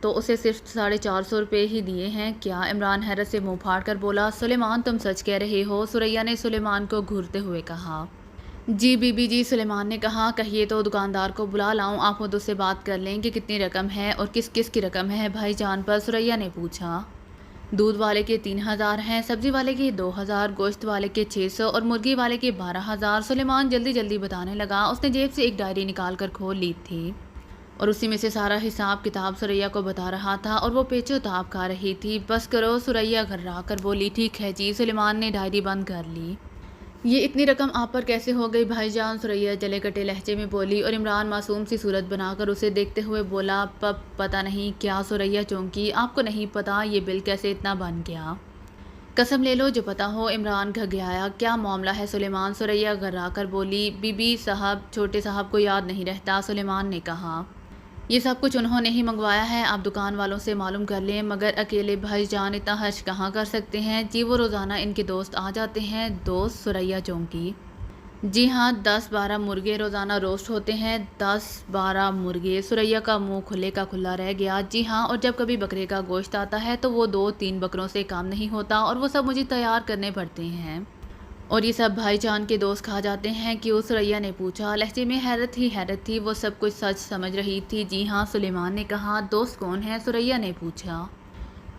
تو اسے صرف 450 روپے ہی دیے ہیں کیا؟ عمران حیرت سے منہ پھاڑ کر بولا، سلیمان تم سچ کہہ رہے ہو؟ ثریا نے سلیمان کو گھورتے ہوئے کہا۔ جی بی بی جی، سلیمان نے کہا، کہیے تو دکاندار کو بلا لاؤں، آپ خود اس سے بات کر لیں کہ کتنی رقم ہے اور کس کس کی رقم ہے بھائی جان پر؟ ثریا نے پوچھا۔ دودھ والے کے 3000 ہیں، سبزی والے کے 2000، گوشت والے کے 600 اور مرغی والے کے 12000۔ سلیمان جلدی جلدی بتانے لگا۔ اس نے جیب سے ایک ڈائری نکال کر کھول لی تھی اور اسی میں سے سارا حساب کتاب ثریا کو بتا رہا تھا اور وہ پیچو تاب کھا رہی تھی۔ بس کرو، ثریا گھرا کر بولی۔ ٹھیک ہے جی۔ سلیمان نے ڈائری بند کر لی۔ یہ اتنی رقم آپ پر کیسے ہو گئی بھائی جان؟ ثریا جلے کٹے لہجے میں بولی اور عمران معصوم سی صورت بنا کر اسے دیکھتے ہوئے بولا، پتہ نہیں کیا؟ ثریا چونکی۔ آپ کو نہیں پتا یہ بل کیسے اتنا بن گیا؟ قسم لے لو جو پتا ہو۔ عمران گھگھایا۔ کیا معاملہ ہے سلیمان؟ ثریا گھرا کر بولی۔ بی بی صاحب، چھوٹے صاحب کو یاد نہیں رہتا، سلیمان نے کہا۔ یہ سب کچھ انہوں نے ہی منگوایا ہے، آپ دکان والوں سے معلوم کر لیں، مگر اکیلے بھائی جان اتنا خرچ کہاں کر سکتے ہیں؟ جی وہ روزانہ ان کے دوست آ جاتے ہیں۔ دوست؟ ثریا چونکی۔ جی ہاں، 10-12 مرغے روزانہ روسٹ ہوتے ہیں۔ 10-12 مرغے؟ ثریا کا منہ کھلے کا کھلا رہ گیا۔ جی ہاں، اور جب کبھی بکرے کا گوشت آتا ہے تو وہ 2-3 بکروں سے کام نہیں ہوتا اور وہ سب مجھے تیار کرنے پڑتے ہیں۔ اور یہ سب بھائی جان کے دوست کھا جاتے ہیں کیوں؟ ثریا نے پوچھا۔ لہجے میں حیرت ہی حیرت تھی، وہ سب کچھ سچ سمجھ رہی تھی۔ جی ہاں، سلیمان نے کہا۔ دوست کون ہیں؟ ثریا نے پوچھا۔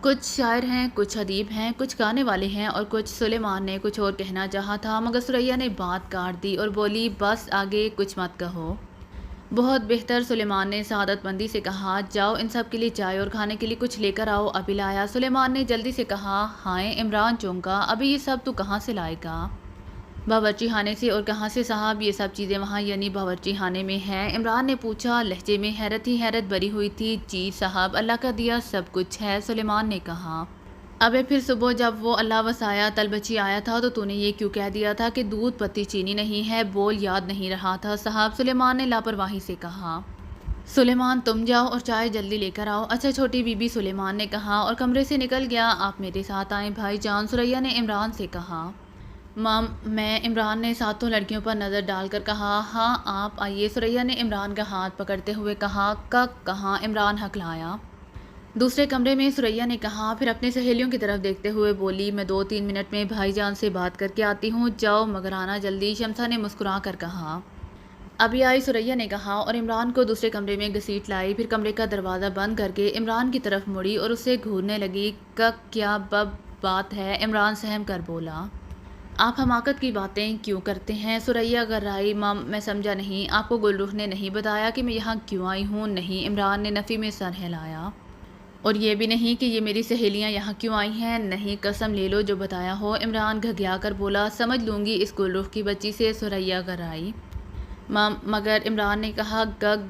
کچھ شاعر ہیں، کچھ ادیب ہیں، کچھ گانے والے ہیں اور کچھ۔ سلیمان نے کچھ اور کہنا چاہا تھا مگر ثریا نے بات کاٹ دی اور بولی، بس آگے کچھ مت کہو۔ بہت بہتر، سلیمان نے سعادت مندی سے کہا۔ جاؤ ان سب کے لیے چائے اور کھانے کے لیے کچھ لے کر آؤ، ابھی لایا۔ سلیمان نے جلدی سے کہا۔ ہائے، عمران چونکا، ابھی یہ سب تو کہاں سے لائے گا؟ باورچی خانے سے۔ اور کہاں سے صاحب؟ یہ سب چیزیں وہاں یعنی باورچی خانے میں ہیں؟ عمران نے پوچھا۔ لہجے میں حیرت ہی حیرت بھری ہوئی تھی۔ جی صاحب، اللہ کا دیا سب کچھ ہے، سلیمان نے کہا۔ ابے پھر صبح جب وہ اللہ وسایا تل بچی آیا تھا تو نے یہ کیوں کہہ دیا تھا کہ دودھ پتی چینی نہیں ہے؟ بول یاد نہیں رہا تھا صاحب، سلیمان نے لاپرواہی سے کہا۔ سلیمان تم جاؤ اور چائے جلدی لے کر آؤ۔ اچھا چھوٹی بی بی، سلیمان نے کہا اور کمرے سے نکل گیا۔ آپ میرے ساتھ آئیں بھائی جان، ثریا نے عمران سے کہا۔ مام میں؟ عمران نے ساتوں لڑکیوں پر نظر ڈال کر کہا۔ ہاں آپ آئیے، ثریا نے عمران کا ہاتھ پکڑتے ہوئے کہا۔ کہاں؟ عمران ہکلایا۔ دوسرے کمرے میں، ثریا نے کہا، پھر اپنی سہیلیوں کی طرف دیکھتے ہوئے بولی، میں 2-3 منٹ میں بھائی جان سے بات کر کے آتی ہوں، جاؤ مگر آنا جلدی، شمسا نے مسکرا کر کہا۔ ابھی آئی، ثریا نے کہا اور عمران کو دوسرے کمرے میں گھسیٹ لائی، پھر کمرے کا دروازہ بند کر کے عمران کی طرف مڑی اور اسے گھورنے لگی۔ کیا بات ہے؟ عمران سہم کر بولا۔ آپ حماقت کی باتیں کیوں کرتے ہیں؟ ثریا گھرائی۔ مام میں سمجھا نہیں، آپ کو گل رخ نے نہیں بتایا کہ میں یہاں کیوں آئی ہوں؟ نہیں، عمران نے نفی میں سر ہلایا۔ اور یہ بھی نہیں کہ یہ میری سہیلیاں یہاں کیوں آئی ہیں؟ نہیں، قسم لے لو جو بتایا ہو، عمران گھگھا کر بولا۔ سمجھ لوں گی اس گل رخ کی بچی سے، ثریا گھرائی۔ مام مگر، عمران نے کہا،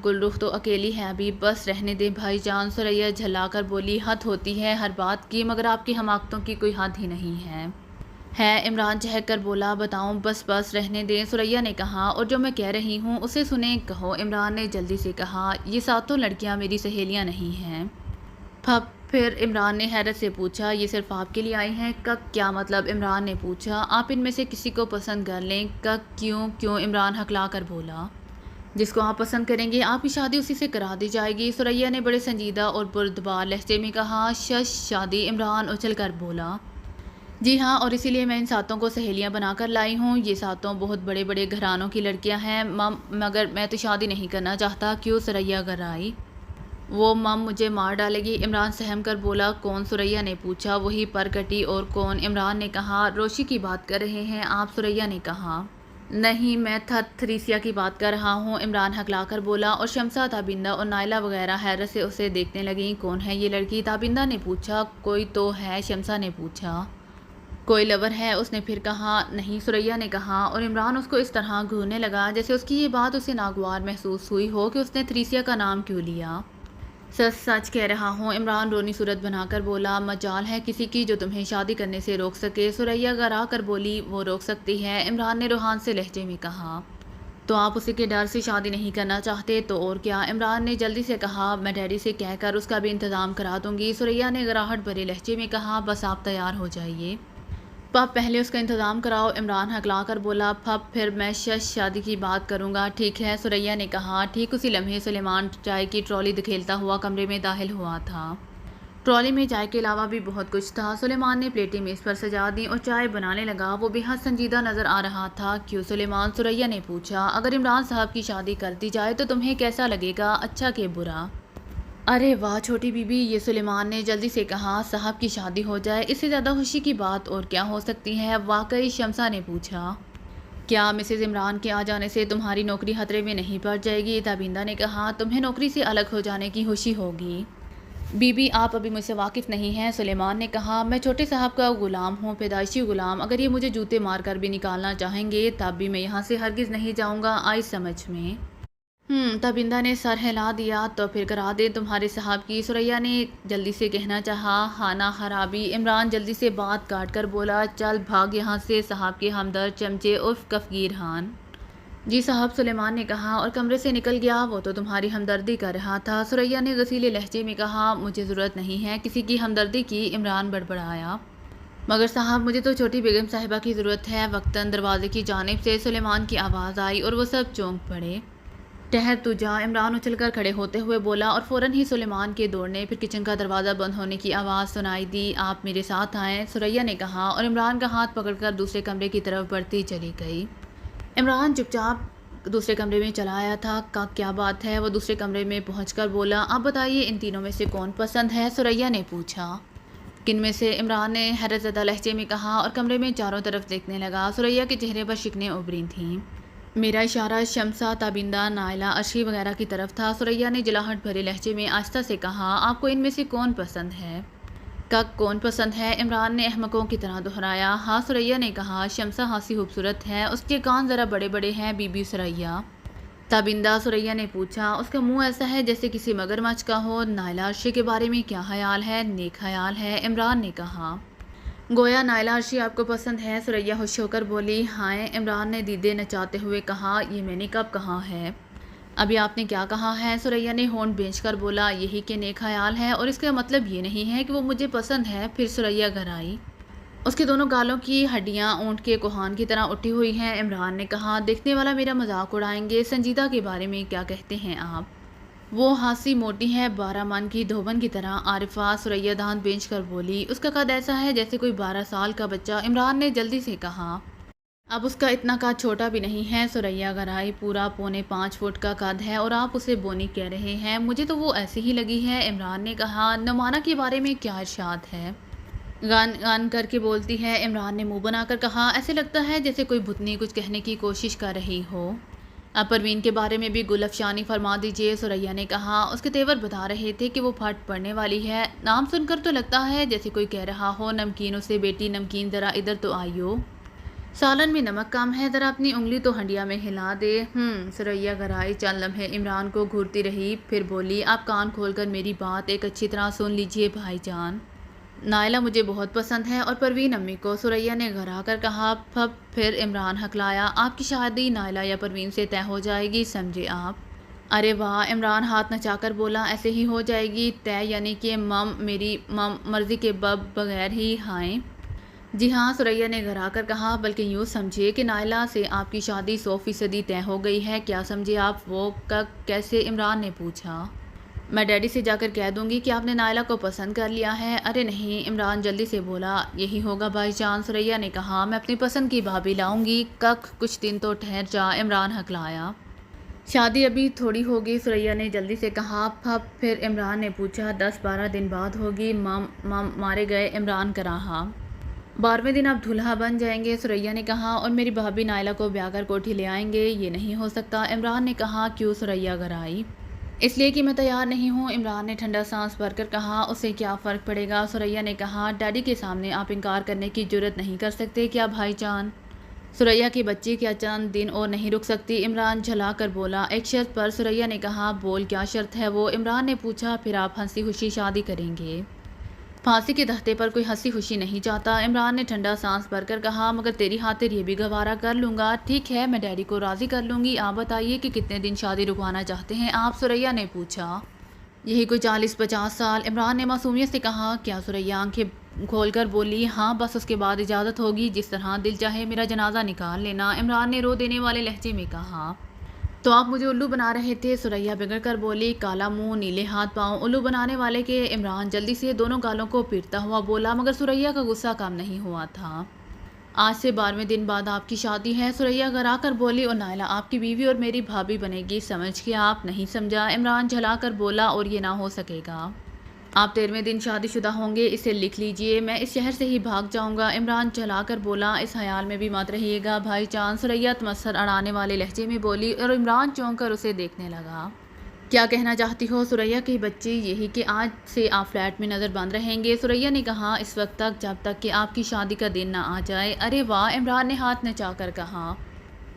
گل رخ تو اکیلی ہے ابھی، بس رہنے دے بھائی جان، ثریا جھلا کر بولی۔ حد ہوتی ہے ہر بات کی، مگر آپ کی حماقتوں کی کوئی حد ہی نہیں ہے۔ عمران چہک کر بولا۔ بتاؤں؟ بس رہنے دیں، ثریا نے کہا، اور جو میں کہہ رہی ہوں اسے سنیں۔ کہو، عمران نے جلدی سے کہا۔ یہ ساتوں لڑکیاں میری سہیلیاں نہیں ہیں۔ پھر عمران نے حیرت سے پوچھا، یہ صرف آپ کے لیے آئی ہیں؟ کیا مطلب؟ عمران نے پوچھا۔ آپ ان میں سے کسی کو پسند کر لیں۔ کیوں؟ عمران ہکلا کر بولا۔ جس کو آپ پسند کریں گے آپ کی شادی اسی سے کرا دی جائے گی، ثریا نے بڑے سنجیدہ اور بردبار لہجے میں کہا۔ شادی؟ عمران اچھل کر بولا۔ جی ہاں، اور اسی لیے میں ان ساتوں کو سہیلیاں بنا کر لائی ہوں۔ یہ ساتوں بہت بڑے بڑے گھرانوں کی لڑکیاں ہیں، مگر میں تو شادی نہیں کرنا چاہتا۔ کیوں؟ ثریا گھرائی۔ وہ مجھے مار ڈالے گی، عمران سہم کر بولا۔ کون؟ ثریا نے پوچھا۔ وہی پرکٹی۔ اور کون؟ عمران نے کہا۔ روشی کی بات کر رہے ہیں آپ؟ ثریا نے کہا۔ نہیں، میں تھریسیا کی بات کر رہا ہوں، عمران ہکلا کر بولا۔ اور شمسا، تابندہ اور نائلہ وغیرہ حیرت سے اسے دیکھنے لگیں۔ کون ہے یہ لڑکی؟ تابندہ نے پوچھا۔ کوئی تو ہے، شمسا نے پوچھا۔ کوئی لور ہے؟ اس نے پھر کہا۔ نہیں، ثریا نے کہا، اور عمران اس کو اس طرح گھورنے لگا جیسے اس کی یہ بات اسے ناگوار محسوس ہوئی ہو کہ اس نے تھریسیا کا نام کیوں لیا۔ سچ کہہ رہا ہوں، عمران رونی صورت بنا کر بولا۔ مجال ہے کسی کی جو تمہیں شادی کرنے سے روک سکے؟ ثریا گھرا کر بولی۔ وہ روک سکتی ہے، عمران نے روحان سے لہجے میں کہا۔ تو آپ اسی کے ڈر سے شادی نہیں کرنا چاہتے؟ تو اور کیا، عمران نے جلدی سے کہا۔ میں ڈیڈی سے کہہ کر اس کا بھی انتظام کرا دوں گی، ثریا نے گراہٹ بھرے لہجے میں کہا۔ بس آپ تیار ہو جائیے۔ پب پہلے اس کا انتظام کراؤ، عمران ہکلا کر بولا۔ پب پھر میں شادی کی بات کروں گا، ٹھیک ہے، ثریا نے کہا۔ ٹھیک اسی لمحے سلیمان چائے کی ٹرالی دھکیلتا ہوا کمرے میں داخل ہوا تھا۔ ٹرالی میں چائے کے علاوہ بھی بہت کچھ تھا۔ سلیمان نے پلیٹیں میز پر سجا دیں اور چائے بنانے لگا۔ وہ بے حد سنجیدہ نظر آ رہا تھا۔ کیوں سلیمان؟ ثریا نے پوچھا۔ اگر عمران صاحب کی شادی کر دی جائے تو تمہیں کیسا لگے گا، اچھا کہ برا؟ ارے واہ چھوٹی بی بی، یہ سلیمان نے جلدی سے کہا۔ صاحب کی شادی ہو جائے، اس سے زیادہ خوشی کی بات اور کیا ہو سکتی ہے؟ واقعی؟ شمسا نے پوچھا۔ کیا مسز عمران کے آ جانے سے تمہاری نوکری خطرے میں نہیں پڑ جائے گی؟ تابندہ نے کہا۔ تمہیں نوکری سے الگ ہو جانے کی خوشی ہوگی؟ بی بی آپ ابھی مجھ سے واقف نہیں ہیں، سلیمان نے کہا۔ میں چھوٹے صاحب کا غلام ہوں، پیدائشی غلام۔ اگر یہ مجھے جوتے مار کر بھی نکالنا چاہیں گے تب بھی میں یہاں سے ہرگز نہیں جاؤں گا، آئی سمجھ میں؟ تابندہ نے سر ہلا دیا۔ تو پھر کرا دیں تمہارے صاحب کی، ثریا نے جلدی سے کہنا چاہا۔ خانہ خرابی، عمران جلدی سے بات کاٹ کر بولا۔ چل بھاگ یہاں سے، صاحب کے ہمدرد چمچے عرف کفگیر خان۔ جی صاحب، سلیمان نے کہا اور کمرے سے نکل گیا۔ وہ تو تمہاری ہمدردی کر رہا تھا، ثریا نے غصیلے لہجے میں کہا۔ مجھے ضرورت نہیں ہے کسی کی ہمدردی کی، عمران بڑبڑایا۔ مگر صاحب مجھے تو چھوٹی بیگم صاحبہ کی ضرورت ہے۔ وقتاً دروازے کی جانب سے سلیمان کی آواز آئی اور وہ سب چونک پڑے۔ ٹھہر تو جا، عمران اچھل کر کھڑے ہوتے ہوئے بولا اور فوراً ہی سلیمان کے دوڑنے پھر کچن کا دروازہ بند ہونے کی آواز سنائی دی۔ آپ میرے ساتھ آئیں، ثریا نے کہا اور عمران کا ہاتھ پکڑ کر دوسرے کمرے کی طرف بڑھتی چلی گئی۔ عمران چپ چاپ دوسرے کمرے میں چلا آیا تھا۔ کیا بات ہے؟ وہ دوسرے کمرے میں پہنچ کر بولا۔ آپ بتائیے ان تینوں میں سے کون پسند ہے؟ ثریا نے پوچھا۔ کن میں سے؟ عمران نے حیرت زدہ لہجے میں کہا اور کمرے میں چاروں طرف دیکھنے لگا۔ ثریا کے چہرے پر شکنیں ابھری تھیں۔ میرا اشارہ شمسا، تابندہ، نائلہ، عرشی وغیرہ کی طرف تھا۔ ثریا نے جلاہٹ بھرے لہجے میں آہستہ سے کہا۔ آپ کو ان میں سے کون پسند ہے؟ کون پسند ہے؟ عمران نے احمقوں کی طرح دہرایا۔ ہاں، ثریا نے کہا۔ شمسا خاصی خوبصورت ہے، اس کے کان ذرا بڑے بڑے ہیں، بی بی ثریا۔ تابندہ، ثریا نے پوچھا۔ اس کا منہ ایسا ہے جیسے کسی مگرمچھ کا ہو۔ نائلہ، عرشی کے بارے میں کیا خیال ہے؟ نیک خیال ہے، عمران نے کہا۔ گویا نائلہ عرشی آپ کو پسند ہے، ثریا خوش ہو کر بولی۔ ہائے، عمران نے دیدے نچاتے ہوئے کہا۔ یہ میں نے کب کہا ہے؟ ابھی آپ نے کیا کہا ہے؟ ثریا نے ہونٹ بھینچ کر بولا۔ یہی کہ نیک خیال ہے اور اس کا مطلب یہ نہیں ہے کہ وہ مجھے پسند ہے۔ پھر ثریا گھرائی۔ اس کے دونوں گالوں کی ہڈیاں اونٹ کے کوہان کی طرح اٹھی ہوئی ہیں، عمران نے کہا۔ دیکھنے والا میرا مذاق اڑائیں گے۔ سنجیدہ کے بارے میں کیا کہتے ہیں آپ؟ وہ ہاسی موٹی ہے، 12 من کی دھوبن کی طرح، عارفہ، ثریا دانت بینچ کر بولی۔ اس کا قد ایسا ہے جیسے کوئی 12 سال کا بچہ، عمران نے جلدی سے کہا۔ اب اس کا اتنا قد چھوٹا بھی نہیں ہے، ثریا گھرائی۔ پورا 4.25 فٹ کا قد ہے اور آپ اسے بونی کہہ رہے ہیں؟ مجھے تو وہ ایسی ہی لگی ہے، عمران نے کہا۔ نعمانہ کے بارے میں کیا ارشاد ہے؟ گن کر کے بولتی ہے، عمران نے منہ بنا کر کہا۔ ایسے لگتا ہے جیسے کوئی بھوتنی کچھ کہنے کی کوشش کر رہی ہو۔ اب پروین کے بارے میں بھی گل افشانی فرما دیجیے، ثریا نے کہا۔ اس کے تیور بتا رہے تھے کہ وہ پھٹ پڑنے والی ہے۔ نام سن کر تو لگتا ہے جیسے کوئی کہہ رہا ہو، نمکین اسے بیٹی نمکین ذرا ادھر تو آئیو، سالن میں نمک کم ہے، ذرا اپنی انگلی تو ہنڈیا میں ہلا دے۔ ثریا گھرائی چند لمحے عمران کو گھورتی رہی، پھر بولی۔ آپ کان کھول کر میری بات ایک اچھی طرح سن لیجیے بھائی جان۔ نائلہ مجھے بہت پسند ہے اور پروین امی کو، ثریا نے گھرا کر کہا۔ پھر عمران ہکلایا۔ آپ کی شادی نائلہ یا پروین سے طے ہو جائے گی، سمجھے آپ؟ ارے واہ، عمران ہاتھ نچا کر بولا۔ ایسے ہی ہو جائے گی طے؟ یعنی کہ میری مرضی کے بغیر ہی؟ ہائیں جی ہاں، ثریا نے گھرا کر کہا۔ بلکہ یوں سمجھے کہ نائلہ سے آپ کی شادی 100% طے ہو گئی ہے، کیا سمجھے آپ؟ وہ کیسے؟ عمران نے پوچھا۔ میں ڈیڈی سے جا کر کہہ دوں گی کہ آپ نے نائلہ کو پسند کر لیا ہے۔ ارے نہیں، عمران جلدی سے بولا۔ یہی ہوگا بھائی جان، ثریا نے کہا۔ میں اپنی پسند کی بھابھی لاؤں گی۔ کچھ دن تو ٹھہر جا، عمران ہکلایا۔ شادی ابھی تھوڑی ہوگی، ثریا نے جلدی سے کہا۔ پھر عمران نے پوچھا۔ 10-12 دن بعد ہوگی، مارے گئے، عمران کا رہا۔ 12ویں دن آپ دولہا بن جائیں گے، ثریا نے کہا، اور میری بھابھی نائلہ کو بیاہ کر کوٹھی لے آئیں گے۔ یہ نہیں ہو سکتا، عمران نے کہا۔ کیوں؟ ثریا گھرائی۔ اس لیے کہ میں تیار نہیں ہوں، عمران نے ٹھنڈا سانس بھر کر کہا۔ اس سے کیا فرق پڑے گا؟ ثریا نے کہا۔ ڈیڈی کے سامنے آپ انکار کرنے کی جرات نہیں کر سکتے کیا بھائی جان؟ ثریا کی بچی کیا چند دن اور نہیں رک سکتی؟ عمران جھلا کر بولا۔ ایک شرط پر، ثریا نے کہا۔ بول، کیا شرط ہے وہ؟ عمران نے پوچھا۔ پھر آپ ہنسی خوشی شادی کریں گے؟ پھانسی کے تختے پر کوئی ہنسی خوشی نہیں چاہتا، عمران نے ٹھنڈا سانس بھر کر کہا۔ مگر تیری خاطر یہ بھی گوارا کر لوں گا۔ ٹھیک ہے، میں ڈیڈی کو راضی کر لوں گی۔ آپ بتائیے کہ کتنے دن شادی رکوانا چاہتے ہیں آپ؟ ثریا نے پوچھا۔ یہی کوئی 40-50 سال، عمران نے معصومیت سے کہا۔ کیا؟ ثریا آنکھیں کھول کر بولی، ہاں بس اس کے بعد اجازت ہوگی، جس طرح دل چاہے میرا جنازہ نکال لینا۔ عمران نے رو دینے والے لہجے میں کہا، تو آپ مجھے الو بنا رہے تھے؟ ثریا بگڑ کر بولی، کالا منہ نیلے ہاتھ پاؤں الو بنانے والے کے۔ عمران جلدی سے دونوں گالوں کو پیٹتا ہوا بولا، مگر ثریا کا غصہ کم نہیں ہوا تھا۔ آج سے 12ویں دن بعد آپ کی شادی ہے، ثریا گھرا کر بولی، اور نائلہ آپ کی بیوی اور میری بھابھی بنے گی، سمجھ کے آپ نہیں سمجھا؟ عمران جھلا کر بولا، اور یہ نہ ہو سکے گا۔ آپ 13ویں دن شادی شدہ ہوں گے، اسے لکھ لیجئے، میں اس شہر سے ہی بھاگ جاؤں گا۔ عمران جھلا کر بولا، اس خیال میں بھی مت رہیے گا بھائی جان۔ ثریا تمسخر اڑانے والے لہجے میں بولی، اور عمران چونک کر اسے دیکھنے لگا۔ کیا کہنا چاہتی ہو ثریا کی بچی؟ یہی کہ آج سے آپ فلیٹ میں نظر بند رہیں گے؟ ثریا نے کہا، اس وقت تک جب تک کہ آپ کی شادی کا دن نہ آ جائے۔ ارے واہ! عمران نے ہاتھ نچا کر کہا،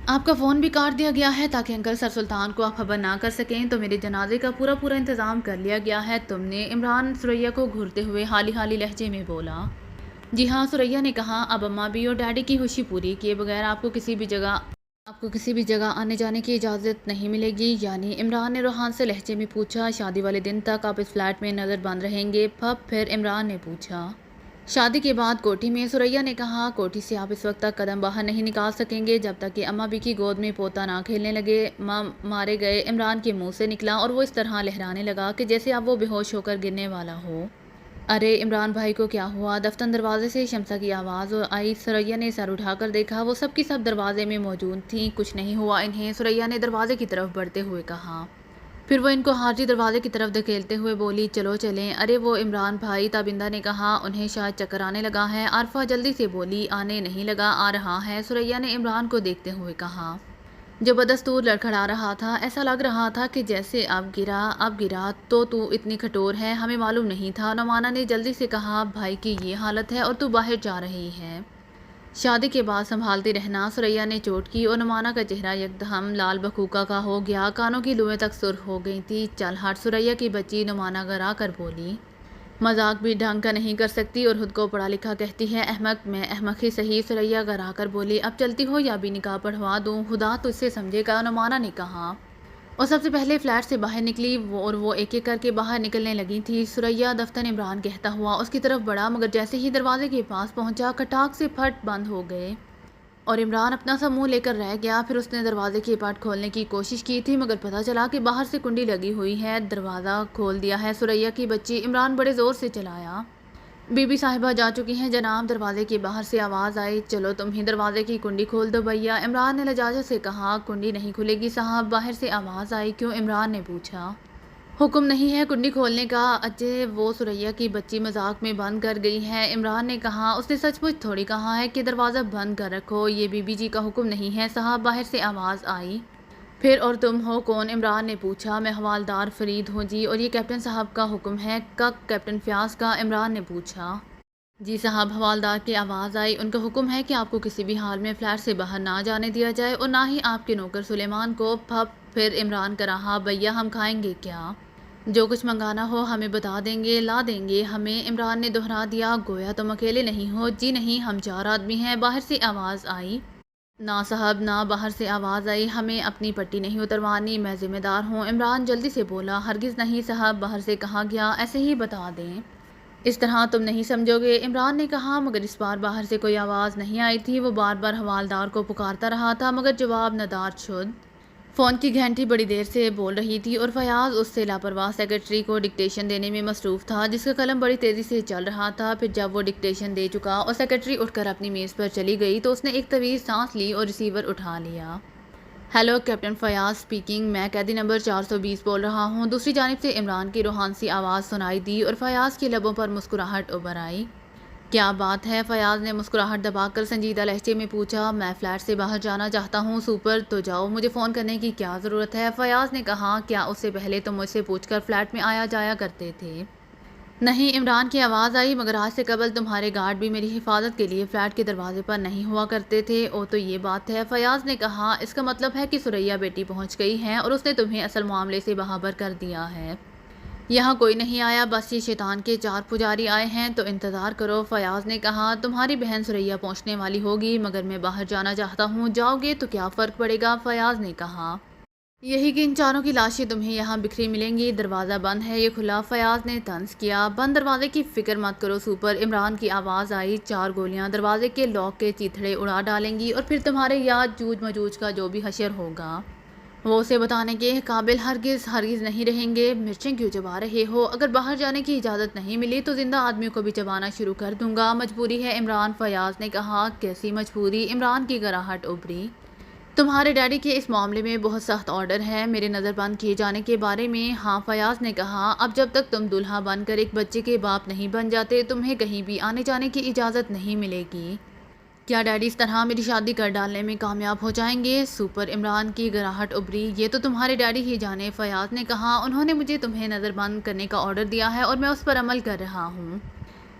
آپ کا فون بھی کاٹ دیا گیا ہے تاکہ انکل سر سلطان کو آپ خبر نہ کر سکیں، تو میرے جنازے کا پورا انتظام کر لیا گیا ہے تم نے؟ عمران ثریا کو گھورتے ہوئے حالی لہجے میں بولا۔ جی ہاں، ثریا نے کہا، اب اماں بھی اور ڈیڈی کی خوشی پوری کیے بغیر آپ کو کسی بھی جگہ آنے جانے کی اجازت نہیں ملے گی یعنی؟ عمران نے روحان سے لہجے میں پوچھا۔ شادی والے دن تک آپ اس فلیٹ میں نظر بند رہیں گے؟ پھر عمران نے پوچھا، شادی کے بعد کوٹھی میں؟ ثریا نے کہا، کوٹھی سے آپ اس وقت تک قدم باہر نہیں نکال سکیں گے جب تک کہ اماں بھی کی گود میں پوتا نہ کھیلنے لگے۔ مارے گئے عمران کے منہ سے نکلا، اور وہ اس طرح لہرانے لگا کہ جیسے اب وہ بے ہوش ہو کر گرنے والا ہو۔ ارے عمران بھائی کو کیا ہوا؟ دفتن دروازے سے شمسہ کی آواز آئی۔ ثریا نے سر اٹھا کر دیکھا، وہ سب کی سب دروازے میں موجود تھیں۔ کچھ نہیں ہوا انہیں، ثریا نے دروازے کی طرف بڑھتے ہوئے کہا۔ پھر وہ ان کو خارجی دروازے کی طرف دھکیلتے ہوئے بولی، چلو چلیں۔ ارے وہ عمران بھائی، تابندہ نے کہا، انہیں شاید چکر آنے لگا ہے۔ عارفہ جلدی سے بولی، آنے نہیں لگا، آ رہا ہے۔ ثریا نے عمران کو دیکھتے ہوئے کہا، جو بدستور لڑکھڑا رہا تھا، ایسا لگ رہا تھا کہ جیسے اب گرا تو اتنی کھٹور ہے، ہمیں معلوم نہیں تھا۔ نعمانہ نے جلدی سے کہا، بھائی کی یہ حالت ہے اور تو باہر جا رہی ہے، شادی کے بعد سنبھالتی رہنا۔ ثریا نے چوٹ کی، اور نعمانہ کا چہرہ یکدم لال بکوکا کا ہو گیا، کانوں کی لوئیں تک سرخ ہو گئی تھی۔ چل ہٹ ثریا کی بچی، نعمانہ گرا کر بولی، مذاق بھی ڈھنگ کا نہیں کر سکتی اور خود کو پڑھا لکھا کہتی ہے، احمق؟ میں احمق ہی صحیح۔ ثریا گرا کر بولی، اب چلتی ہو یا بھی نکاح پڑھوا دوں؟ خدا تجھ سے سمجھے گا، نعمانہ نے کہا، اور سب سے پہلے فلیٹ سے باہر نکلی۔ وہ ایک ایک کر کے باہر نکلنے لگی تھی۔ ثریا دفتن عمران کہتا ہوا اس کی طرف بڑھا، مگر جیسے ہی دروازے کے پاس پہنچا، کھٹاک سے پھٹ بند ہو گئے، اور عمران اپنا سا منہ لے کر رہ گیا۔ پھر اس نے دروازے کی پٹ کھولنے کی کوشش کی تھی، مگر پتہ چلا کہ باہر سے کنڈی لگی ہوئی ہے۔ دروازہ کھول دیا ہے ثریا کی بچی، عمران بڑے زور سے چلایا۔ بی بی صاحبہ جا چکی ہیں جناب، دروازے کے باہر سے آواز آئی۔ چلو تم ہی دروازے کی کنڈی کھول دو بھیا، عمران نے لجاجت سے کہا۔ کنڈی نہیں کھلے گی صاحب، باہر سے آواز آئی۔ کیوں؟ عمران نے پوچھا۔ حکم نہیں ہے کنڈی کھولنے کا؟ اجے وہ ثریا کی بچی مذاق میں بند کر گئی ہے، عمران نے کہا۔ اس نے سچ مچ تھوڑی کہا ہے کہ دروازہ بند کر رکھو، یہ بی بی جی کا حکم نہیں ہے صاحب، باہر سے آواز آئی۔ پھر اور تم ہو کون؟ عمران نے پوچھا۔ میں حوالدار فرید ہوں جی، اور یہ کیپٹن صاحب کا حکم ہے۔ کیپٹن فیاض کا؟ عمران نے پوچھا۔ جی صاحب، حوالدار کی آواز آئی، ان کا حکم ہے کہ آپ کو کسی بھی حال میں فلیٹ سے باہر نہ جانے دیا جائے، اور نہ ہی آپ کے نوکر سلیمان کو۔ پھر عمران کا رہا، بھیا ہم کھائیں گے کیا؟ جو کچھ منگانا ہو ہمیں بتا دیں گے، لا دیں گے ہمیں، عمران نے دہرا دیا۔ گویا تم اکیلے نہیں ہو؟ جی نہیں، ہم 4 آدمی ہیں، باہر سے آواز آئی۔ نہ صاحب نہ، باہر سے آواز آئی، ہمیں اپنی پٹی نہیں اتروانی، میں ذمہ دار ہوں، عمران جلدی سے بولا۔ ہرگز نہیں صاحب، باہر سے کہا گیا، ایسے ہی بتا دیں، اس طرح تم نہیں سمجھو گے، عمران نے کہا۔ مگر اس بار باہر سے کوئی آواز نہیں آئی تھی، وہ بار بار حوالدار کو پکارتا رہا تھا، مگر جواب ندار شد۔ فون کی گھنٹی بڑی دیر سے بول رہی تھی، اور فیاض اس سے لاپرواہ سیکرٹری کو ڈکٹیشن دینے میں مصروف تھا، جس کا قلم بڑی تیزی سے چل رہا تھا۔ پھر جب وہ ڈکٹیشن دے چکا اور سیکرٹری اٹھ کر اپنی میز پر چلی گئی، تو اس نے ایک طویل سانس لی اور ریسیور اٹھا لیا۔ ہیلو، کیپٹن فیاض اسپیکنگ، میں قیدی نمبر 420 بول رہا ہوں۔ دوسری جانب سے عمران کی روحان سی آواز سنائی دی، اور فیاض کے لبوں پر مسکراہٹ ابھر آئی۔ کیا بات ہے؟ فیاض نے مسکراہٹ دبا کر سنجیدہ لہجے میں پوچھا۔ میں فلیٹ سے باہر جانا چاہتا ہوں سپر، تو جاؤ، مجھے فون کرنے کی کیا ضرورت ہے؟ فیاض نے کہا۔ کیا اس سے پہلے تم مجھ سے پوچھ کر فلیٹ میں آیا جایا کرتے تھے؟ نہیں، عمران کی آواز آئی، مگر آج سے قبل تمہارے گارڈ بھی میری حفاظت کے لیے فلیٹ کے دروازے پر نہیں ہوا کرتے تھے۔ او تو یہ بات ہے، فیاض نے کہا۔ اس کا مطلب ہے کہ ثریا بیٹی پہنچ گئی ہے، اور اس نے تمہیں اصل معاملے سے باخبر کر دیا ہے۔ یہاں کوئی نہیں آیا، بس یہ شیطان کے 4 پجاری آئے ہیں، تو انتظار کرو، فیاض نے کہا۔ تمہاری بہن ثریا پہنچنے والی ہوگی، مگر میں باہر جانا چاہتا ہوں، جاؤ گے تو کیا فرق پڑے گا؟ فیاض نے کہا۔ یہی کہ ان چاروں کی لاشیں تمہیں یہاں بکھری ملیں گی، دروازہ بند ہے یہ کھلا، فیاض نے طنز کیا۔ بند دروازے کی فکر مت کرو سپر، عمران کی آواز آئی، 4 گولیاں دروازے کے لاک کے چیتھڑے اڑا ڈالیں گی اور پھر تمہارے یاد جوج مجوج کا جو بھی حشر ہوگا وہ اسے بتانے کے قابل ہرگز ہرگز نہیں رہیں گے۔ مرچیں کیوں چبا رہے ہو؟ اگر باہر جانے کی اجازت نہیں ملی تو زندہ آدمیوں کو بھی چبانا شروع کر دوں گا۔ مجبوری ہے عمران، فیاض نے کہا۔ کیسی مجبوری؟ عمران کی گراہٹ ابھری۔ تمہارے ڈیڈی کے اس معاملے میں بہت سخت آرڈر ہے میرے نظر بند کیے جانے کے بارے میں۔ ہاں، فیاض نے کہا۔ اب جب تک تم دولہا بن کر ایک بچے کے باپ نہیں بن جاتے تمہیں کہیں بھی آنے جانے کی اجازت نہیں ملے گی۔ کیا ڈیڈی اس طرح میری شادی کر ڈالنے میں کامیاب ہو جائیں گے؟ سپر، عمران کی گراہٹ ابھری۔ یہ تو تمہارے ڈیڈی ہی جانے، فیاض نے کہا۔ انہوں نے مجھے تمہیں نظر بند کرنے کا آرڈر دیا ہے اور میں اس پر عمل کر رہا ہوں۔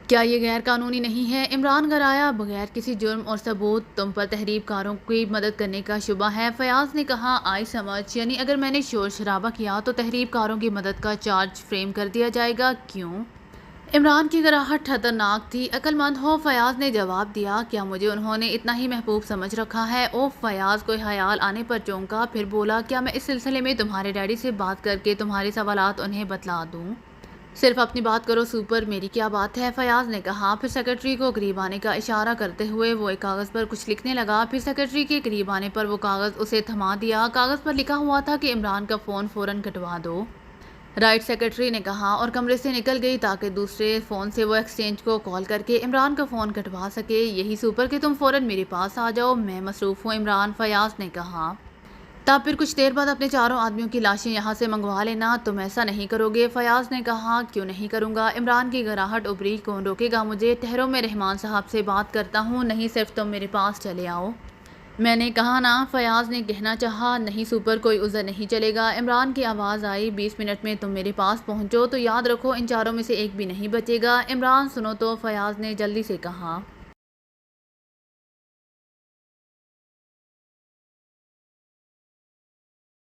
کیا یہ غیر قانونی نہیں ہے؟ عمران گرایا۔ بغیر کسی جرم اور ثبوت تم پر تحریک کاروں کی مدد کرنے کا شبہ ہے، فیاض نے کہا۔ آئی سمجھ، یعنی اگر میں نے شور شرابہ کیا تو تحریک کاروں کی مدد کا چارج فریم کر دیا جائے گا؟ کیوں؟ عمران کی گراہٹ خطرناک تھی۔ عقل مند ہو، فیاض نے جواب دیا۔ کیا مجھے انہوں نے اتنا ہی محبوب سمجھ رکھا ہے؟ اوف، فیاض کوئی خیال آنے پر چونکا، پھر بولا، کیا میں اس سلسلے میں تمہارے ڈیڈی سے بات کر کے تمہارے سوالات انہیں بتلا دوں؟ صرف اپنی بات کرو سپر، میری کیا بات ہے؟ فیاض نے کہا۔ پھر سیکرٹری کو قریب آنے کا اشارہ کرتے ہوئے وہ ایک کاغذ پر کچھ لکھنے لگا۔ پھر سیکرٹری کے قریب آنے پر وہ کاغذ اسے تھما دیا۔ کاغذ پر لکھا ہوا تھا کہ عمران کا فون فوراً کٹوا دو۔ رائٹ، سیکرٹری نے کہا اور کمرے سے نکل گئی تاکہ دوسرے فون سے وہ ایکسچینج کو کال کر کے عمران کا فون کٹوا سکے۔ یہی سپر کہ تم فوراً میرے پاس آ جاؤ، میں مصروف ہوں عمران، فیاض نے کہا۔ تب پھر کچھ دیر بعد اپنے 4 آدمیوں کی لاشیں یہاں سے منگوا لینا۔ تم ایسا نہیں کرو گے؟ فیاض نے کہا۔ کیوں نہیں کروں گا؟ عمران کی گراہٹ ابھری۔ کون روکے گا مجھے؟ ٹھہرو، میں رحمان صاحب سے بات کرتا ہوں۔ نہیں، صرف تم میرے پاس چلے آؤ۔ میں نے کہا نا، فیاض نے کہنا چاہا۔ نہیں سپر، کوئی عذر نہیں چلے گا، عمران کی آواز آئی۔ 20 منٹ میں تم میرے پاس پہنچو تو یاد رکھو ان 4 میں سے ایک بھی نہیں بچے گا۔ عمران، سنو تو، فیاض نے جلدی سے کہا۔